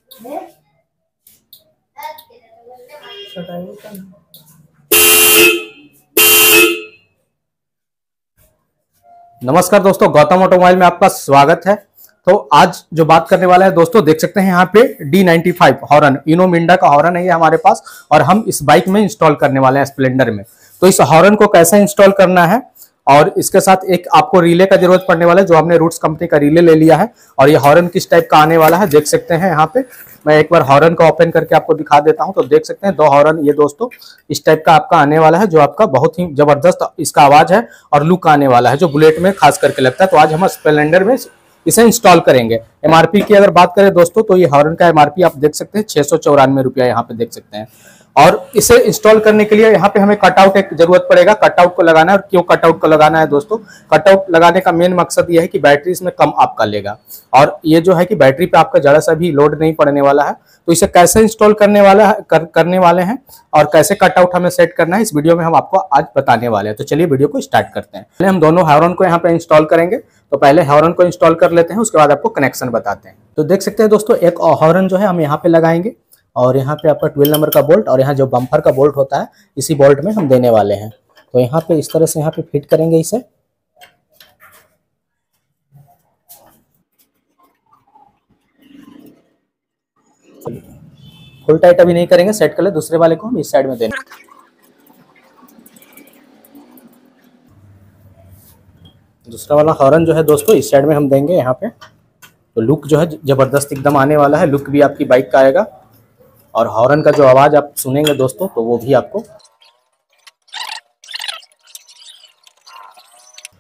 नमस्कार दोस्तों, गौतम ऑटोमोबाइल में आपका स्वागत है। तो आज जो बात करने वाला है दोस्तों, देख सकते हैं यहाँ पे D95 हॉर्न, इनो मिंडा का हॉर्न है ये हमारे पास, और हम इस बाइक में इंस्टॉल करने वाले हैं स्प्लेंडर में। तो इस हॉर्न को कैसे इंस्टॉल करना है, और इसके साथ एक आपको रिले का जरूरत पड़ने वाला है, जो हमने रूट्स कंपनी का रिले ले लिया है। और ये हॉर्न किस टाइप का आने वाला है देख सकते हैं यहाँ पे। मैं एक बार हॉर्न को ओपन करके आपको दिखा देता हूँ। तो देख सकते हैं 2 हॉर्न ये दोस्तों इस टाइप का आपका आने वाला है, जो आपका बहुत ही जबरदस्त इसका आवाज है और लुक आने वाला है, जो बुलेट में खास करके लगता है। तो आज हम स्प्लेंडर में इसे इंस्टॉल करेंगे। एमआरपी की अगर बात करें दोस्तों, तो ये हॉर्न का एमआरपी आप देख सकते हैं 694 रुपया यहाँ पे देख सकते हैं। और इसे इंस्टॉल करने के लिए यहाँ पे हमें कटआउट एक जरूरत पड़ेगा। कटआउट को लगाना है। और क्यों कटआउट को लगाना है दोस्तों, कटआउट लगाने का मेन मकसद ये है कि बैटरी इसमें कम आपका लेगा, और ये जो है कि बैटरी पे आपका जरा सा भी लोड नहीं पड़ने वाला है। तो इसे कैसे इंस्टॉल करने वाले हैं और कैसे कटआउट हमें सेट करना है, इस वीडियो में हम आपको आज बताने वाले हैं। तो चलिए वीडियो को स्टार्ट करते हैं। पहले हम दोनों हॉर्न को यहाँ पे इंस्टॉल करेंगे। तो पहले हॉर्न को इंस्टॉल कर लेते हैं, उसके बाद आपको कनेक्शन बताते हैं। तो देख सकते हैं दोस्तों, एक हॉर्न जो है हम यहाँ पे लगाएंगे, और यहाँ पे आपका 12 नंबर का बोल्ट, और यहाँ जो बम्पर का बोल्ट होता है इसी बोल्ट में हम देने वाले हैं। तो यहाँ पे इस तरह से यहाँ पे फिट करेंगे इसे। फुल टाइट अभी नहीं करेंगे, सेट कर ले। दूसरे वाले को हम इस साइड में देंगे। दूसरा वाला हॉर्न जो है दोस्तों इस साइड में हम देंगे यहाँ पे। तो लुक जो है जबरदस्त एकदम आने वाला है, लुक भी आपकी बाइक का आएगा, और हॉर्न का जो आवाज आप सुनेंगे दोस्तों, तो वो भी आपको।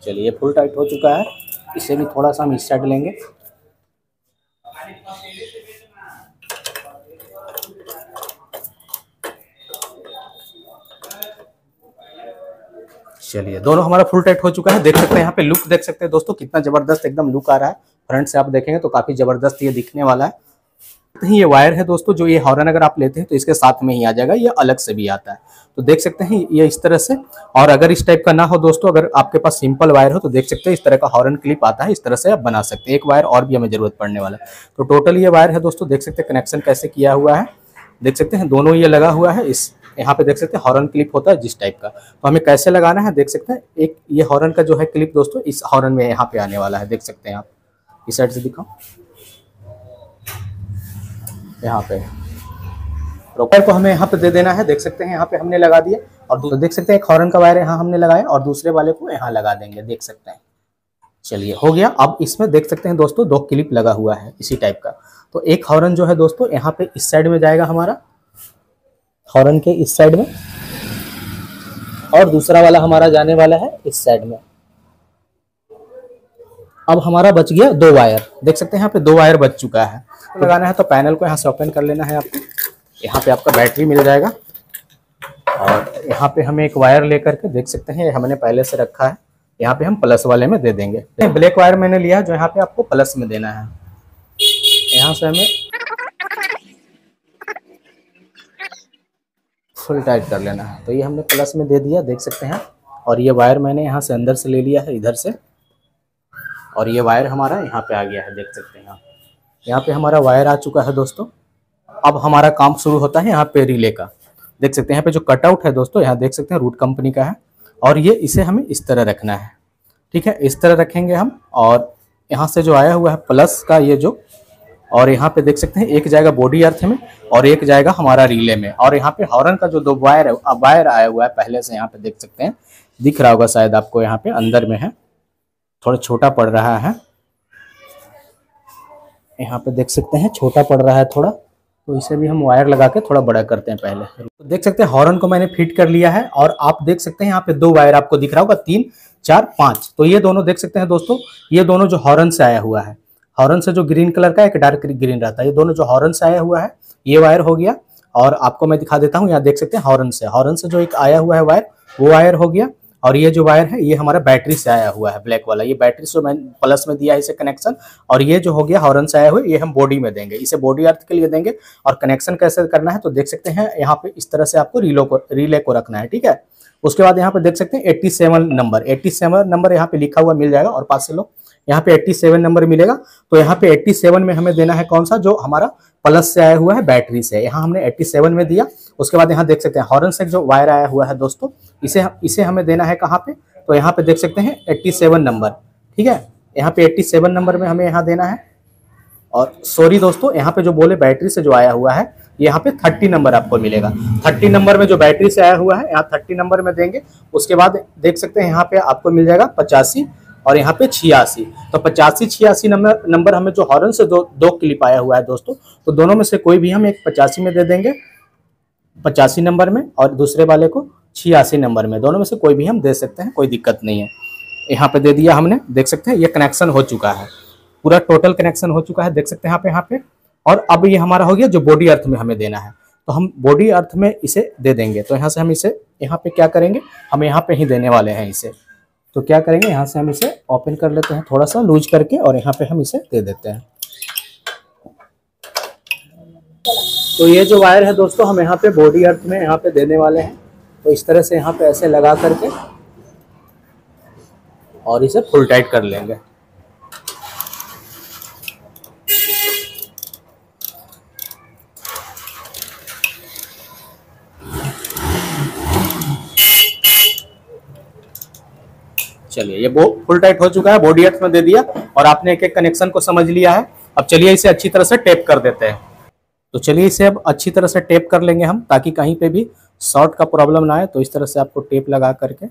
चलिए फुल टाइट हो चुका है, इसे भी थोड़ा सा हम इस साइड लेंगे। चलिए दोनों हमारा फुल टाइट हो चुका है। देख सकते हैं यहाँ पे लुक देख सकते हैं दोस्तों, कितना जबरदस्त एकदम लुक आ रहा है। फ्रंट से आप देखेंगे तो काफी जबरदस्त ये दिखने वाला है। ये वायर है दोस्तों, जो ये हॉर्न अगर आप लेते हैं तो इसके साथ में ही आ जाएगा, ये अलग से भी आता है। तो देख सकते हैं ये इस तरह से। और अगर इस टाइप का ना हो दोस्तों, अगर आपके पास सिंपल वायर हो, तो देख सकते हैं इस तरह का हॉर्न क्लिप आता है, इस तरह से आप बना सकते हैं। एक वायर और भी हमें जरूरत पड़ने वाला है। तो टोटल ये वायर है दोस्तों, देख सकते हैं कनेक्शन कैसे किया हुआ है। देख सकते हैं दोनों ये लगा हुआ है। इस यहाँ पे देख सकते हैं हॉर्न क्लिप होता है जिस टाइप का। तो हमें कैसे लगाना है देख सकते हैं। एक ये हॉर्न का जो है क्लिप दोस्तों इस हॉर्न में यहाँ पे आने वाला है, देख सकते हैं आप। इस साइड से दिखाओ, यहाँ पे वायर को हमें यहाँ पे दे देना है। देख सकते हैं यहाँ पे हमने लगा दिया। और तो देख सकते हैं एक हॉर्न का वायर यहाँ हमने लगाया, और दूसरे वाले को यहाँ लगा देंगे, देख सकते हैं। चलिए हो गया। अब इसमें देख सकते हैं दोस्तों 2 क्लिप लगा हुआ है इसी टाइप का। तो एक हॉर्न जो है दोस्तों यहाँ पे इस साइड में जाएगा हमारा, हॉर्न के इस साइड में, और दूसरा वाला हमारा जाने वाला है इस साइड में। अब हमारा बच गया 2 वायर। देख सकते हैं यहाँ पे 2 वायर बच चुका है। लगाना है तो पैनल को यहाँ से ओपन कर लेना है आपको। यहाँ पे आपका बैटरी मिल जाएगा, और यहाँ पे हमें एक वायर लेकर के देख सकते हैं हमने पहले से रखा है, यहाँ पे हम प्लस वाले में दे देंगे। ब्लैक वायर मैंने लिया जो यहाँ पे आपको प्लस में देना है। यहाँ से हमें फुल टाइट कर लेना है। तो ये हमने प्लस में दे दिया, देख सकते हैं। और ये वायर मैंने यहाँ से अंदर से ले लिया है, इधर से, और ये वायर हमारा यहाँ पे आ गया है, देख सकते हैं। यहाँ पे हमारा वायर आ चुका है दोस्तों। अब हमारा काम शुरू होता है यहाँ पे रिले का। देख सकते हैं यहाँ पे जो कटआउट है दोस्तों, यहाँ देख सकते हैं रूट कंपनी का है, और ये इसे हमें इस तरह रखना है, ठीक है। इस तरह रखेंगे हम। और यहाँ से जो आया हुआ है प्लस का ये जो, और यहाँ पे देख सकते हैं एक जाएगा बॉडी अर्थ में, और एक जाएगा हमारा रिले में। और यहाँ पे हॉर्न का जो 2 वायर है, वायर आया हुआ है पहले से, यहाँ पे देख सकते हैं, दिख रहा होगा शायद आपको, यहाँ पे अंदर में है, थोड़ा छोटा पड़ रहा है। यहाँ पे देख सकते हैं छोटा पड़ रहा है थोड़ा, तो इसे भी हम वायर लगा के थोड़ा बड़ा करते हैं पहले। तो देख सकते हैं हॉर्न को मैंने फिट कर लिया है, और आप देख सकते हैं यहाँ पे 2 वायर आपको दिख रहा होगा, 3, 4, 5। तो ये दोनों देख सकते हैं दोस्तों, ये दोनों जो हॉर्न से आया हुआ है, हॉर्न से जो ग्रीन कलर का एक डार्क ग्रीन रहता है, ये दोनों जो हॉर्न से आया हुआ है, ये वायर हो गया। और आपको मैं दिखा देता हूँ, यहाँ देख सकते हैं हॉर्न से जो एक आया हुआ है वायर, वो वायर हो गया। और ये जो वायर है ये हमारा बैटरी से आया हुआ है, ब्लैक वाला, ये बैटरी से मैंने प्लस में दिया है इसे कनेक्शन। और ये जो हो गया हॉर्न से आया हुआ, ये हम बॉडी में देंगे, इसे बॉडी अर्थ के लिए देंगे। और कनेक्शन कैसे करना है तो देख सकते हैं यहाँ पे इस तरह से आपको रिले को रखना है, ठीक है। उसके बाद यहाँ पे देख सकते हैं 87 नंबर यहाँ पे लिखा हुआ मिल जाएगा, और पास से लो, यहाँ पे 87 नंबर मिलेगा। तो यहाँ पे 87 में हमें देना है कौन सा, जो हमारा प्लस से आया हुआ है बैटरी से, यहाँ हमने 87 में दिया। उसके बाद यहाँ देख सकते हैं हॉर्न से जो वायर आया हुआ है दोस्तों, इसे हमें देना है कहाँ पे, तो यहाँ पे देख सकते हैं 87 नंबर, ठीक है। यहाँ पे 87 नंबर में हमें यहाँ देना है। और सॉरी दोस्तों, यहाँ पे जो बोले बैटरी से जो आया हुआ है, यहाँ पे 30 नंबर आपको मिलेगा। 30 नंबर में जो बैटरी से आया हुआ है, यहाँ 30 नंबर में देंगे। उसके बाद देख सकते हैं यहाँ पे आपको मिल जाएगा 85 और यहाँ पे 86। तो 85-86 नंबर हमें जो हॉर्न से दो क्लिप आया हुआ है दोस्तों, तो दोनों में से कोई भी हम एक 85 में दे देंगे, 85 नंबर में, और दूसरे वाले को 86 नंबर में। दोनों में से कोई भी हम दे सकते हैं, कोई दिक्कत नहीं है। यहाँ पे दे दिया हमने, देख सकते हैं ये कनेक्शन हो चुका है, पूरा टोटल कनेक्शन हो चुका है, देख सकते हैं यहाँ पे। और अब ये हमारा हो गया जो बॉडी अर्थ में हमें देना है, तो हम बॉडी अर्थ में इसे दे देंगे। तो यहाँ से हम इसे यहाँ पे क्या करेंगे, हम यहाँ पे ही देने वाले हैं इसे। तो क्या करेंगे, यहाँ से हम इसे ओपन कर लेते हैं थोड़ा सा लूज करके, और यहाँ पे हम इसे दे देते हैं। तो ये जो वायर है दोस्तों, हम यहाँ पे बॉडी अर्थ में यहाँ पे देने वाले हैं। तो इस तरह से यहाँ पे ऐसे लगा करके और इसे फुल टाइट कर लेंगे। चलिए ये फुल टाइट हो चुका है, बॉडी अर्थ में दे दिया, और आपने एक एक कनेक्शन को समझ लिया है। अब चलिए इसे अच्छी तरह से टेप कर देते हैं। तो चलिए इसे अब अच्छी तरह से टेप कर लेंगे हम, ताकि कहीं पे भी शॉर्ट का प्रॉब्लम ना आए। तो इस तरह से आपको टेप लगा करके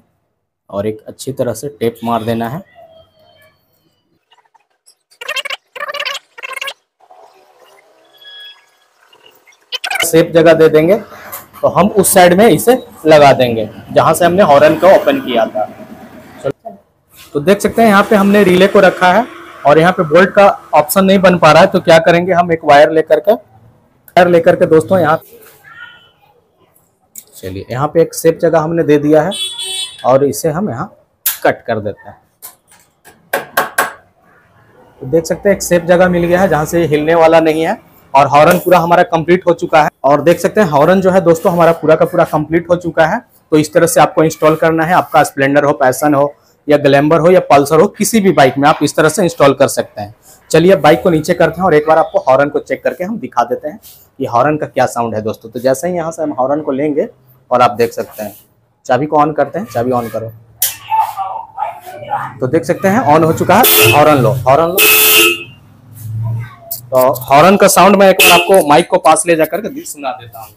और एक अच्छी तरह से टेप मार देना है। सेफ जगह दे देंगे, तो हम उस साइड में इसे लगा देंगे जहां से हमने हॉर्न को ओपन किया था। तो देख सकते हैं यहाँ पे हमने रिले को रखा है, और यहाँ पे बोल्ट का ऑप्शन नहीं बन पा रहा है। तो क्या करेंगे, हम एक वायर लेकर के दोस्तों यहाँ, चलिए यहाँ पे एक सेफ जगह हमने दे दिया है, और इसे हम यहाँ कट कर देते हैं। तो देख सकते हैं एक सेफ जगह मिल गया है जहां से हिलने वाला नहीं है, और हॉर्न पूरा हमारा कंप्लीट हो चुका है। और देख सकते हैं हॉर्न जो है दोस्तों हमारा पूरा का पूरा कंप्लीट हो चुका है। तो इस तरह से आपको इंस्टॉल करना है। आपका स्प्लेंडर हो, पैशन हो, या ग्लैमर हो, या पल्सर हो, किसी भी बाइक में आप इस तरह से इंस्टॉल कर सकते हैं। चलिए बाइक को नीचे करते हैं, और एक बार आपको हॉर्न को चेक करके हम दिखा देते हैं कि हॉर्न का क्या साउंड है दोस्तों। तो जैसे ही यहाँ से हम हॉर्न को लेंगे, और आप देख सकते हैं, चाबी को ऑन करते हैं, चाबी ऑन करो, तो देख सकते हैं ऑन हो चुका है। हॉर्न लो। तो हॉर्न का साउंड मैं एक बार आपको माइक को पास ले जाकर के सुना देता हूँ।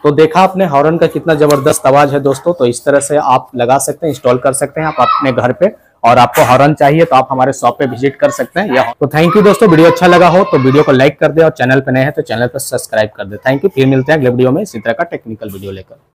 तो देखा आपने हॉर्न का कितना जबरदस्त आवाज है दोस्तों। तो इस तरह से आप लगा सकते हैं, इंस्टॉल कर सकते हैं आप अपने घर पे। और आपको हॉर्न चाहिए तो आप हमारे शॉप पे विजिट कर सकते हैं। तो थैंक यू दोस्तों, वीडियो अच्छा लगा हो तो वीडियो को लाइक कर दे, और चैनल पे नए हैं तो चैनल पर सब्सक्राइब कर दे। थैंक यू, फिर मिलते हैं अगले वीडियो में इसी तरह का टेक्निकल वीडियो लेकर।